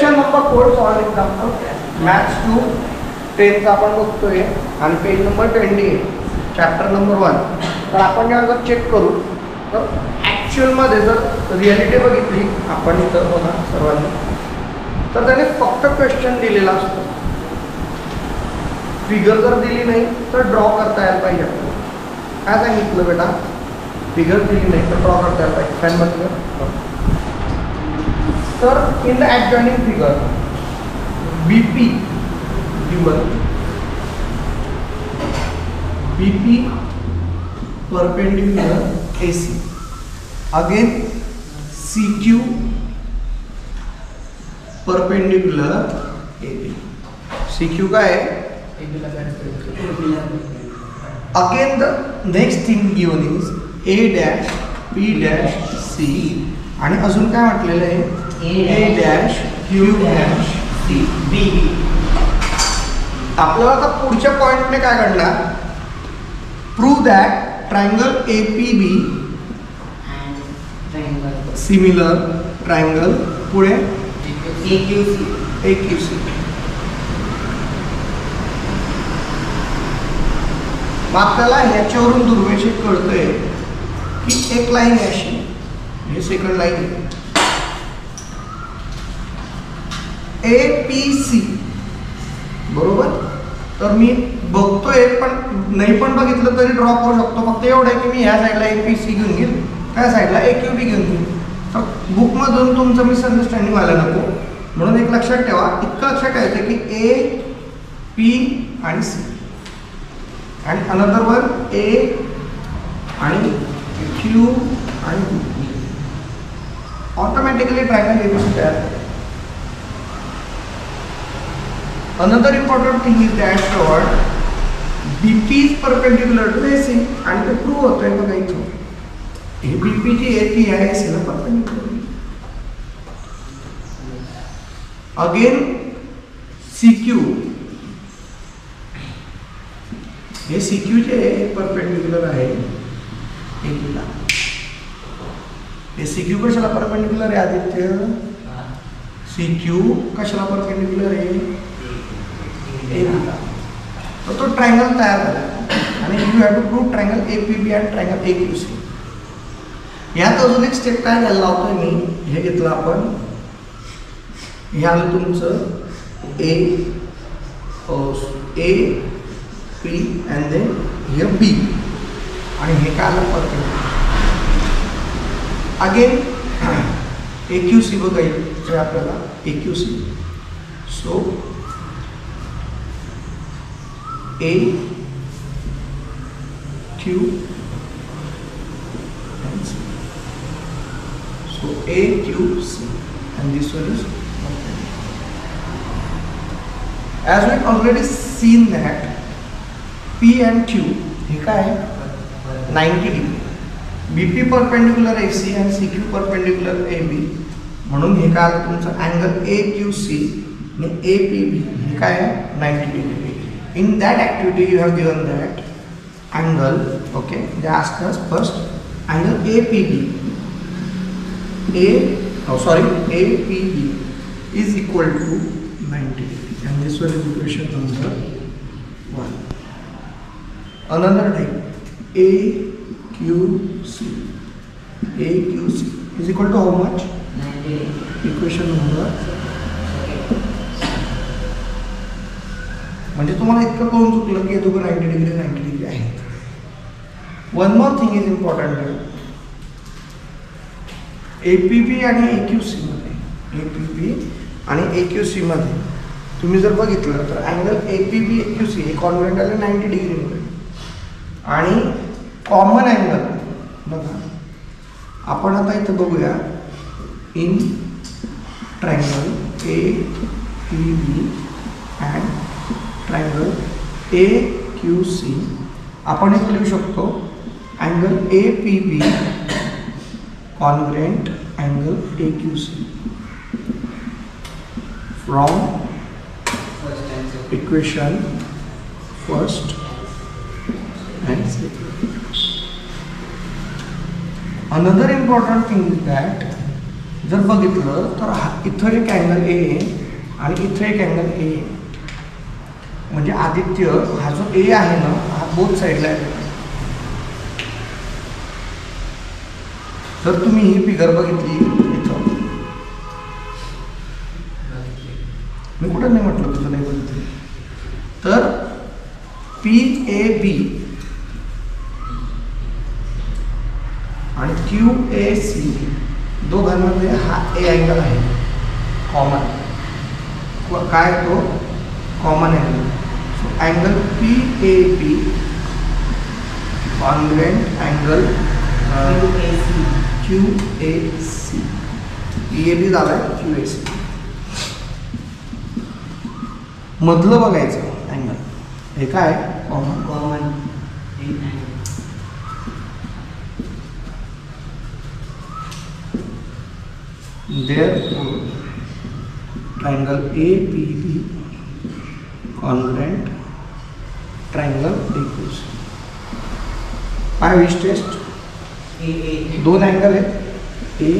Question number 4 solve example maths 2 10चा आपण बघतोय आणि पेज नंबर 28 चॅप्टर नंबर 1. तर आपण यावर जर चेक करू तर ॲक्च्युअलमध्ये जर रिॲलिटी बघितली आपण इथं बघा सर्वांनी, तर त्याने फक्त क्वेश्चन दिलेला असतो. फिगर जर दिली नाही तर ड्रॉ करता यायला पाहिजे. काय सांगितलं बेटा? फिगर दिली नाही तर ड्रॉ करता यायला पाहिजे. फॅन बघ. तर in the adjoining figure BP given, BP perpendicular AC, again CQ perpendicular AB. CQ काय आहे? Again the next thing given is A dash B dash C आणि अजून काय म्हटलेलं आहे? A dash Q dash C B. आपल्याला आता पुढच्या पॉइंटने काय करणार? Prove that triangle APB similar triangle पुढे AQC. मग आपल्याला ह्याच्यावरून दुर्वेक्षित कळतंय की एक लाईन अशी, हे सेकंड लाईन आहे APC बरोबर. तर मी बघतोय पण नाही पण बघितलं तरी ड्रॉ करू शकतो. फक्त एवढं आहे की मी ह्या साईडला APC घेऊन घेईल, त्या साईडला AQB घेऊन घेईल. तर बुकमधून तुमचं मिसअंडरस्टँडिंग व्हायला नको म्हणून एक लक्षात ठेवा. इतकं लक्षात ठेवायचं की A P आणि C आणि अनदर वन A आणि Q आणि B. ऑटोमॅटिकली ट्रायंगल ABC तयार. Another important thing is that BP is perpendicular to AC आणि ते प्रूव्ह होतंय बघा इथं. हे BP जी आहे ती आहे AC ला परपेंडिक्युलर. अगेन CQ, हे CQ जे आहे परपेंडिक्युलर आहे AB ला. हे CQ कशाला परपेंडिक्युलर आहे आदित्य? CQ कशाला परपेंडिक्युलर आहे? तर तो ट्रायंगल तयार झाला आणि you have to prove triangle APB आणि ट्रायंगल AQC. यात अजून एक स्टेप काय घ्यायला लावतोय मी, हे घेतलं आपण, हे आलं तुमचं A P अँड देन हे B आणि हे काय आलं परपेंडिक्युलर. अगेन AQC बघायचं आपल्याला AQC. So A Q and C. So A Q C and this one is okay. As we already seen that P and Q हे काय आहे? 90 degree. BP perpendicular AC and CQ perpendicular AB म्हणून हे काय आलं तुमचं angle AQC आणि APB हे काय आहे? 90 degree. In that activity you have given that angle, okay, they asked us first angle APB is equal to 90 degree and this one is equation number 1. Another type AQC is equal to how much? 90. Equation number, म्हणजे तुम्हाला इतकं कळून चुकलं की हे दोघं 90 degree आहेत. One more thing is important. APB आणि AQC मध्ये तुम्ही जर बघितलं तर अँगल APB AQC हे कॉन्व्हेंट आले 90 डिग्रीमध्ये आणि कॉमन अँगल बघा आपण आता इथं बघूया in triangle APB and triangle AQC आपण एक लिहू शकतो angle APB congruent angle AQC from equation first and second. Another important thing is that जर बघितलं तर इथं एक अँगल ए आणि इथं एक अँगल ए, म्हणजे आदित्य हा जो ए आहे ना हा बोथ साईडला आहे. जर तुम्ही ही फिगर बघितली इथं, मी कुठं नाही म्हटलं तुझं नाही बघितली, तर PAB आणि QAC दोघांमध्ये हा ए अँगल आहे कॉमन. काय तो common angle. So angle PAB congruent angle QAC. PAB झाला आहे QAC. मधलं बघायचं अँगल हे काय common. Therefore, triangle APB congruent triangle equals. काय विश टेस्ट दोन अँगल आहेत A